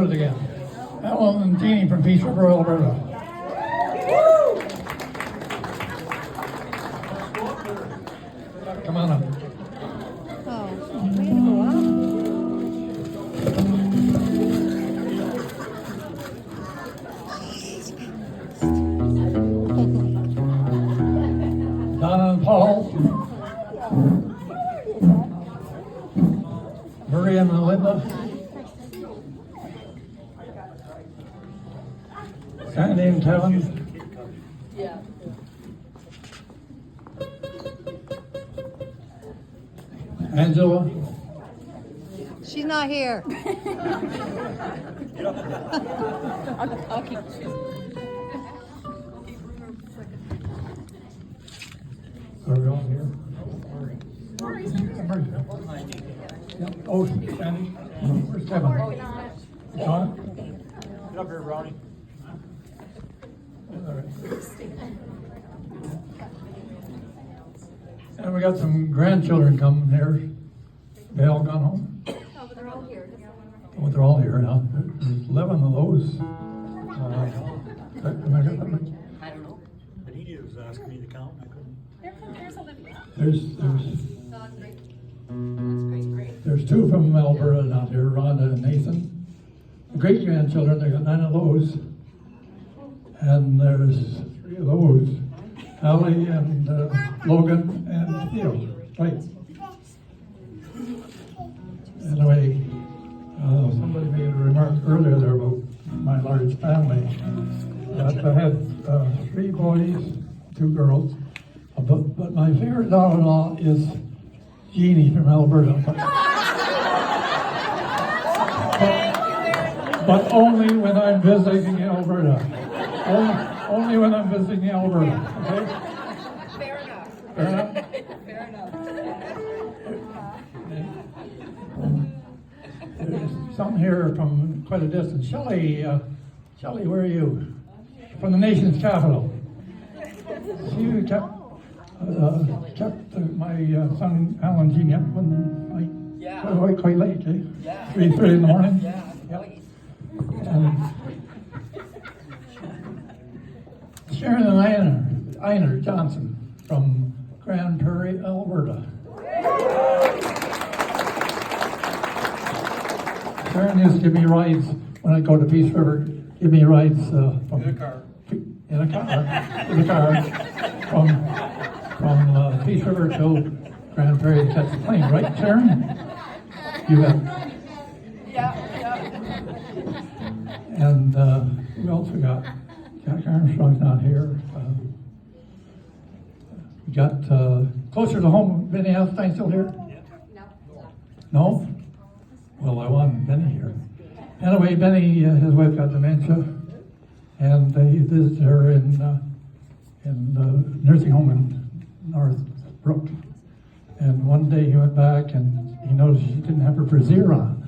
do it again. Alan and Jeannie from Peace River, Alberta. Come on up. Oh, way to go up. Donna and Paul. Maria and Melinda. Sandy and Kevin. Angela. She's not here. I'll keep Are we all here? Yeah. Oh, Sandy. Where's Kevin? John? Get up here, Ronnie. All right. And we got some grandchildren coming here. They all gone home? Oh, but they're all here. Oh, they're all here now. There's 11 of those. Am I got that right? I don't know. But he was asking me to count. I couldn't. There's Olivia. There's That's great. There's two from Alberta not here, Rhonda and Nathan. The great grandchildren, they got 9 of those. And there's 3 of those. Allie and Logan and Theo. Right. Anyway, somebody made a remark earlier there about my large family. I had 3 boys, 2 girls. But my favorite daughter-in-law is Jeannie from Alberta. But only when I'm visiting Alberta. Only when I'm visiting Alberta. Okay? Fair enough. Fair enough? Fair enough. There's some here from quite a distance. Shelley, where are you? From the nation's capital. She kept my son Alan Jeannie up one night, quite late, eh? Yeah. 3:30 in the morning. Yeah. Yep. And Sharon and Einer Johnson from Grand Prairie, Alberta. Sharon used to give me rides when I go to Peace River. Give me rides from In a car. In a car from Peace River to Grand Prairie to catch the plane, right, Sharon? You bet. Yeah. And who else we got? Jack Armstrong's not here. We got closer to home. Benny Alstein still here? No? Well, I want Benny here. Anyway, Benny, his wife got dementia, and he visited her in the nursing home in Northbrook. And one day he went back and he noticed she didn't have her brassiere on.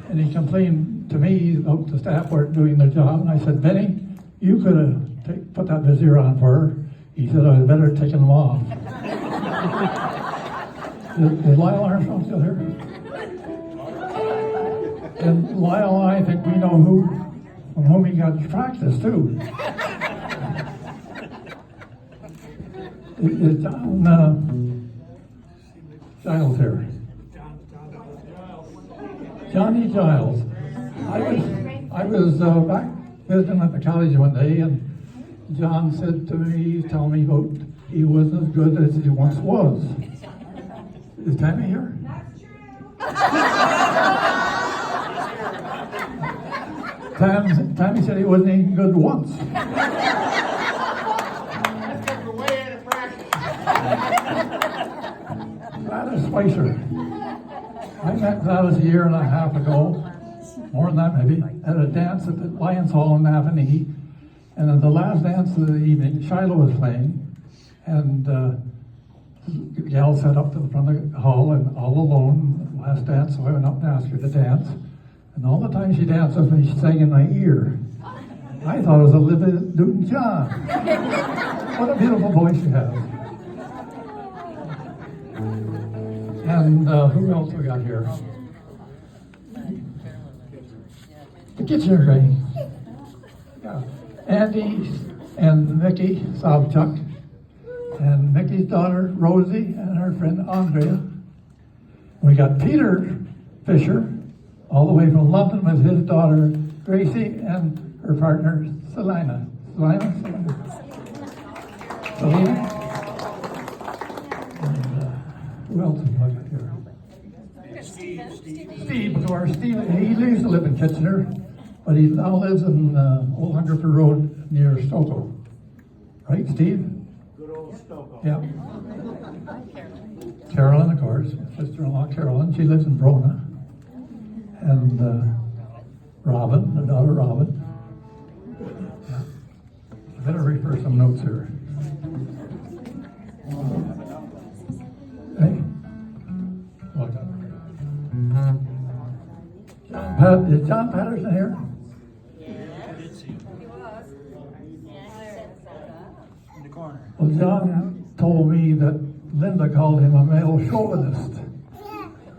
And he complained to me about the staff weren't doing their job. And I said, Benny, you could have put that brassiere on for her. He said, I'd better taken them off. Is Lyle Armstrong still here? And Lyle and I think we know from whom he got practice too. Is John Giles here? Johnny Giles. I was back visiting at the college one day, and John said to me, tell me about he wasn't as good as he once was. Is Tammy here? Tammy said he wasn't even good once. Gladys Spicer. I met Gladys a year and a half ago, more than that maybe, at a dance at the Lions Hall in Navanee. And at the last dance of the evening, Shiloh was playing, and the gal sat up to the front of the hall and all alone, last dance, so I went up and asked her to dance. And all the time she danced with me, she sang in my ear. I thought it was Olivia Newton-John. What a beautiful voice she has. And who else we got here? The Kitchener gang. Yeah. Andy and Mickey Sobchuk, and Mickey's daughter Rosie, and her friend Andrea. We got Peter Fisher, all the way from London with his daughter Gracie and her partner Selina. Selina? And who else have I got here? Steve, of course. Steve, he used to live in Kitchener, but he now lives in Old Hungerford Road near Stokoe. Right, Steve? Good old Stokoe. Yeah. Carolyn, of course, my sister-in-law Carolyn, she lives in Brona. And Robin, the daughter Robin. Yeah. I better refer some notes here. Hey. What? Is John Patterson here? In the corner. Well, John told me that Linda called him a male chauvinist.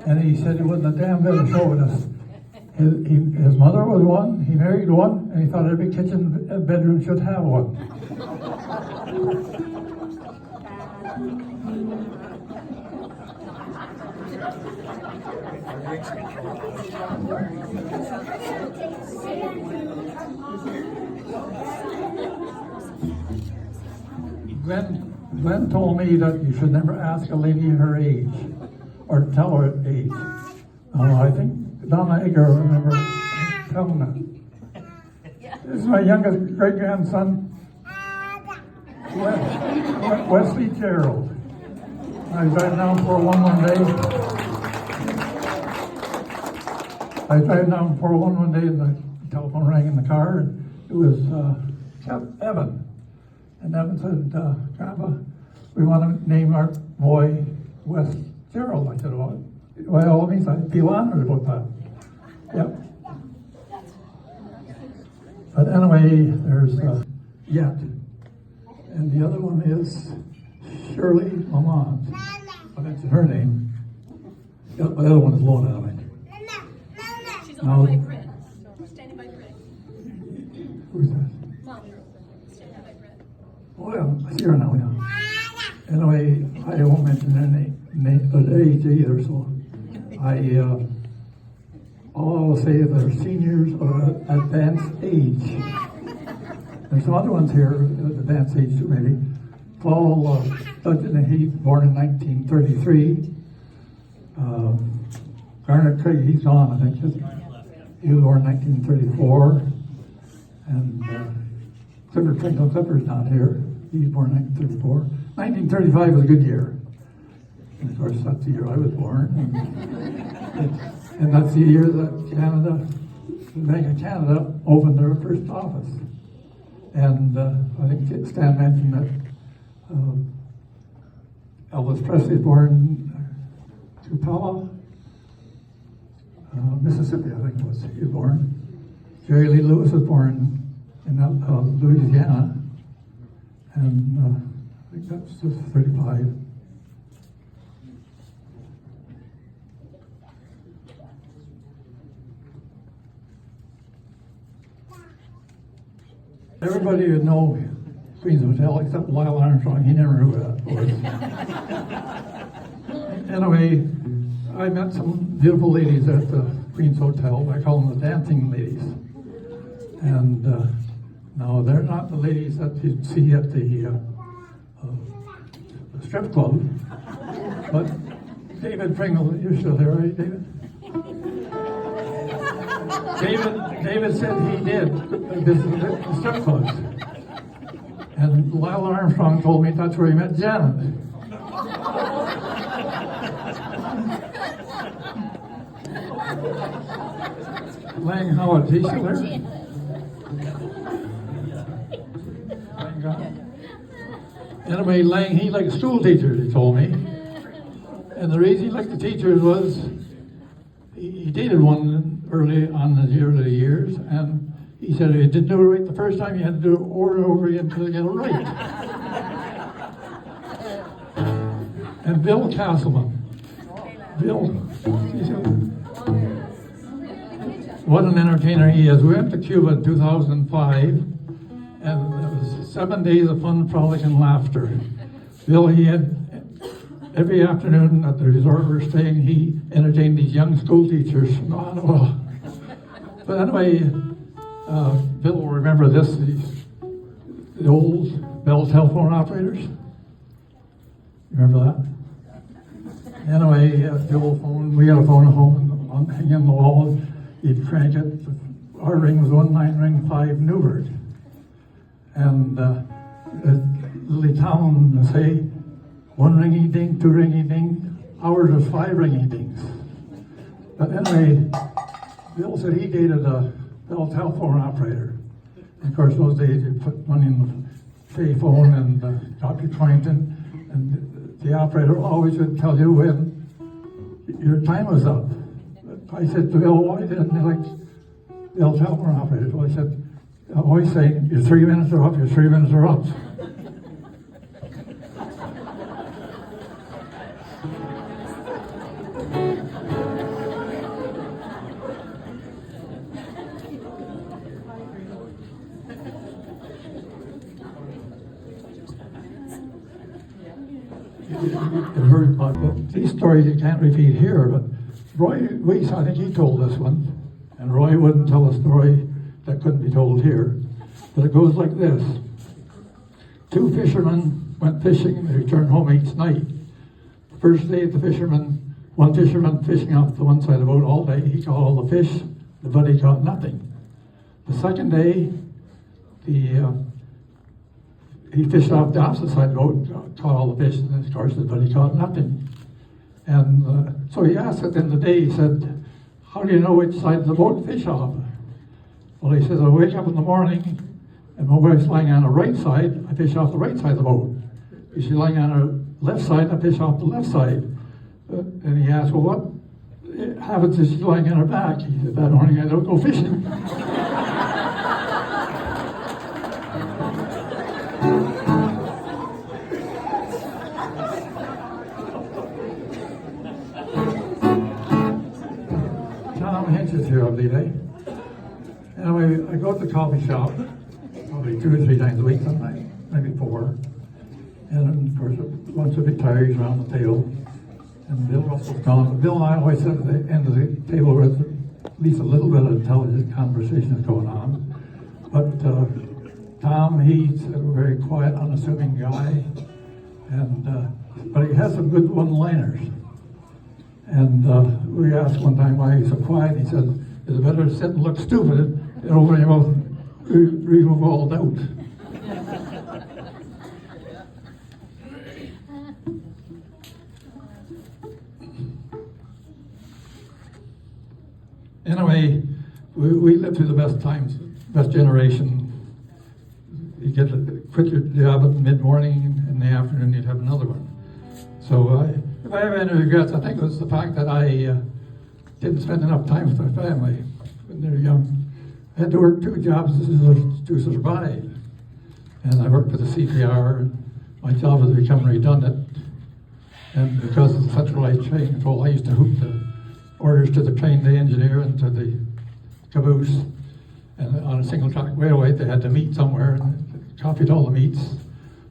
And he said he wasn't a damn bit of chauvinist. His mother was one, he married one, and he thought every kitchen bedroom should have one. Glenn told me that you should never ask a lady her age, or tell her age. I think Donna Egger remember telling that. This is my youngest great-grandson, Wesley Gerald. I was driving down 401 one day. I was driving down 401 one day and the telephone rang in the car, and it was Evan. And Evan said, Grandpa, we want to name our boy Wes Gerald. I said, well, by all means, I feel honored about that. Yep. But anyway, there's Yet. And the other one is Shirley Lamont. I mentioned her name. The other one is Lona, I think. She's over by Grid. Standing by Grid. Who's that? Mom, standing by Grid. Oh, yeah, I see her now, yeah. Anyway, I won't mention their age either, so all I'll say is they're seniors of advanced age. There's some other ones here at advanced age too, maybe. Paul Dudgeon, he's born in 1933. Garnet Craig, he's gone, I think. He was born in 1934. And Clifford Franklin Clipper's not here. He's born in 1934. 1935 was a good year. And of course, that's the year I was born. And that's the year that the Bank of Canada opened their first office. And I think Stan mentioned that Elvis Presley was born in Tupelo, Mississippi, I think he was born. Jerry Lee Lewis was born in Louisiana. And I think that's just 35. Everybody would know Queen's Hotel except Lyle Armstrong. He never knew that was. Anyway, I met some beautiful ladies at the Queen's Hotel. I call them the dancing ladies. And no, they're not the ladies that you'd see at the strip club. But David Pringle, you're still there, right, David? David said he did visit the strip clubs. And Lyle Armstrong told me that's where he met Janet. Lang Howard, is he still there? Lang gone? Anyway, Lang, he liked school teachers, he told me. And the reason he liked the teachers was he dated one early on in his early years, and he said if you didn't do it right the first time, you had to do it over and over again until you get it right. And Bill Castleman. Bill, what an entertainer he is. We went to Cuba in 2005, and it was 7 days of fun, frolic, and laughter. Bill, he had every afternoon at the resort we were staying, he entertained these young school teachers from Ottawa. But anyway, Bill will remember this, the old Bell telephone operators. You remember that? Anyway, the old phone, we had a phone at home hanging on the wall. You'd crank it. Our ring was 19 ring 5 Newbert. And Lily Town would say, 1 ringy ding, 2 ringy ding. Ours was 5 ringy dings. But anyway, Bill said he dated a Bell telephone operator. And of course, those days you put money in the pay phone and Dr. Twainton, and the operator always would tell you when your time was up. I said to Bill, why didn't you like Bell telephone operators? Well, I said, always saying, your 3 minutes are up, your 3 minutes are up. You've heard about these stories you can't repeat here, but Roy Weiss, I think he told this one, and Roy wouldn't tell a story that couldn't be told here. But it goes like this. 2 fishermen went fishing, they returned home each night. The first day, one fisherman fishing off the one side of the boat all day, he caught all the fish, the buddy caught nothing. The second day, he fished off the opposite side of the boat, caught all the fish, and of course the buddy caught nothing. And so he asked at the end of the day, he said, how do you know which side of the boat to fish off? Well, he says, I wake up in the morning, and my wife's lying on the right side, I fish off the right side of the boat. If she's lying on her left side, I fish off the left side. And he asked, well, what happens if she's lying on her back? He said, that morning I don't go fishing. Tom Hinch is here, I believe, eh? Anyway, I go to the coffee shop probably 2 or 3 times a week, sometimes, maybe 4. And of course, a bunch of retirees around the table. And Bill Russell's gone. But Bill and I always sit at the end of the table with at least a little bit of intelligent conversation is going on. But Tom, he's a very quiet, unassuming guy. And but he has some good one-liners. And we asked one time why he's so quiet. He said, it's better to sit and look stupid and open your mouth and remove all doubt. Anyway, we lived through the best times, best generation. You quit your job in the mid-morning, in the afternoon you'd have another one. So if I have any regrets, I think it was the fact that I didn't spend enough time with my family when they were young. I had to work 2 jobs to survive. And I worked for the CPR, and my job has become redundant. And because of the centralized train control, I used to hoop the orders to the train day engineer and to the caboose. And on a single track railway, they had to meet somewhere and copied all the meets.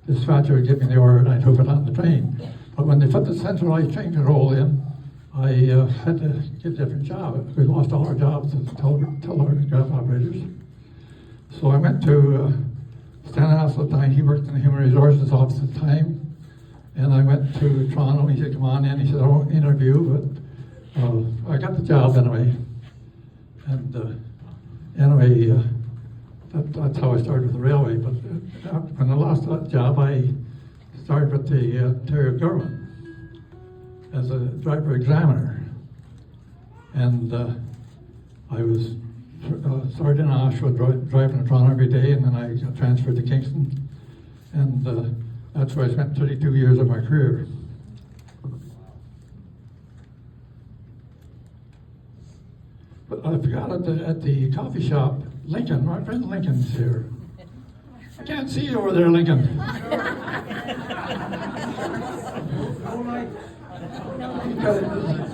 The dispatcher would give me the order and I'd hoop it on the train. But when they put the centralized train control in, I had to get a different job. We lost all our jobs as telegraph operators. So I went to Stan Hasseltine. He worked in the Human Resources Office at the time. And I went to Toronto. He said, come on in. He said, I won't interview, but I got the job anyway. And anyway, that's how I started with the railway. But when I lost that job, I started with the Ontario government as a driver examiner. And I was started in Oshawa, driving to Toronto every day, and then I got transferred to Kingston. And that's where I spent 32 years of my career. But I forgot at the coffee shop, Lincoln, my friend Lincoln's here. I can't see you over there, Lincoln.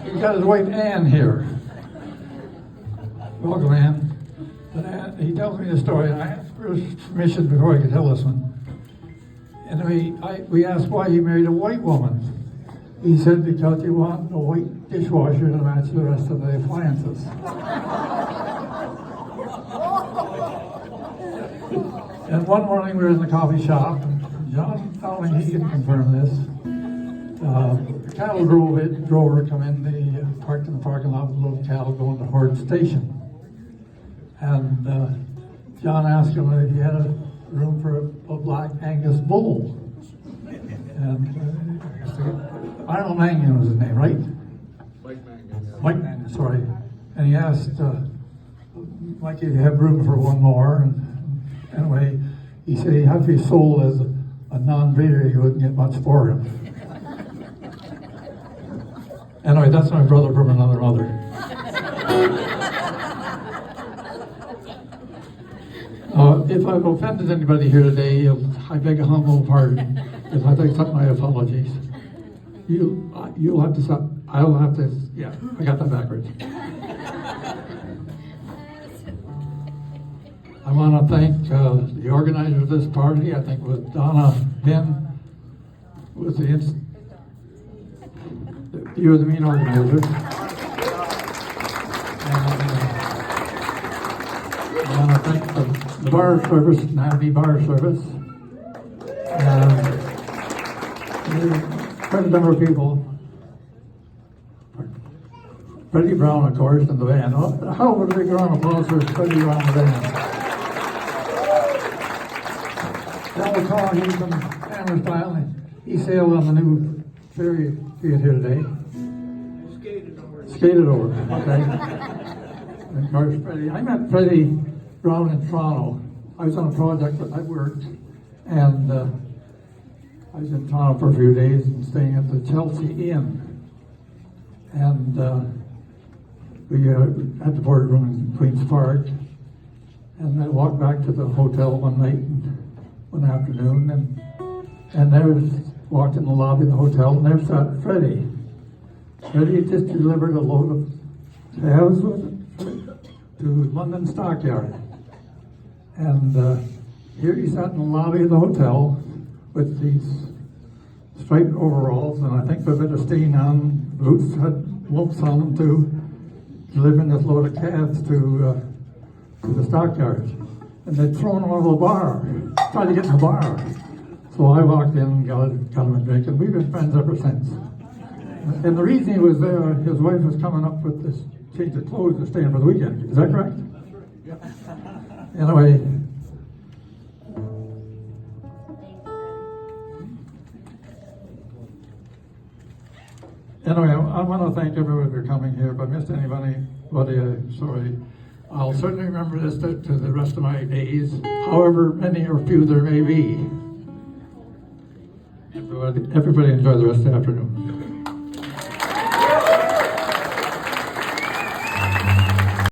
He got his wife Ann here. welcome, Ann. But he tells me the story, and I asked for his permission before I could tell this one. Anyway, we asked why he married a white woman. He said because he wanted a white dishwasher to match the rest of the appliances. And one morning we were in the coffee shop, and John Dowling, he can confirm this. Cattle drover come in, they parked in the parking lot with a load of cattle going to Horde Station. And John asked him if he had a room for a black Angus bull. And Arnold Mangan was his name, right? Mike Mangan, sorry. And he asked Mike if he had room for one more. And anyway, he said he'd have to be sold as a non-breeder, he wouldn't get much for him. Anyway, that's my brother from another mother. If I've offended anybody here today, I beg a humble pardon. If I accept my apologies. You'll have to stop. I'll have to. Yeah, I got that backwards. I want to thank the organizer of this party. I think it was Donna Ben. Was you were the main organizer. I want to thank the bar service, Navy Bar Service. Quite a number of people. Freddie Brown, of course, and the band. How would we go on applause for Freddie Brown and the band? Al Collin, he's from Hammerstyle. He sailed on the new ferry here today. Skated over. Okay. And of course, Freddie. I met Freddie Brown in Toronto. I was on a project that I worked, and I was in Toronto for a few days and staying at the Chelsea Inn. And we had the boardroom in Queen's Park. And I walked back to the hotel one night, one afternoon, and there was, walked in the lobby of the hotel, and there sat Freddie. Freddie had just delivered a load of calves to London Stockyard. And here he sat in the lobby of the hotel with these striped overalls, and I think a bit of stain on boots, had lumps on them too, delivering this load of calves to the stockyards. And they'd thrown them out of the bar, tried to get in the bar. So I walked in and got him a drink, and we've been friends ever since. And the reason he was there, his wife was coming up with this change of clothes to stay in for the weekend. Is that correct? Anyway, I want to thank everyone for coming here. If I missed anybody, sorry. I'll certainly remember this to the rest of my days, however many or few there may be. Everybody enjoy the rest of the afternoon.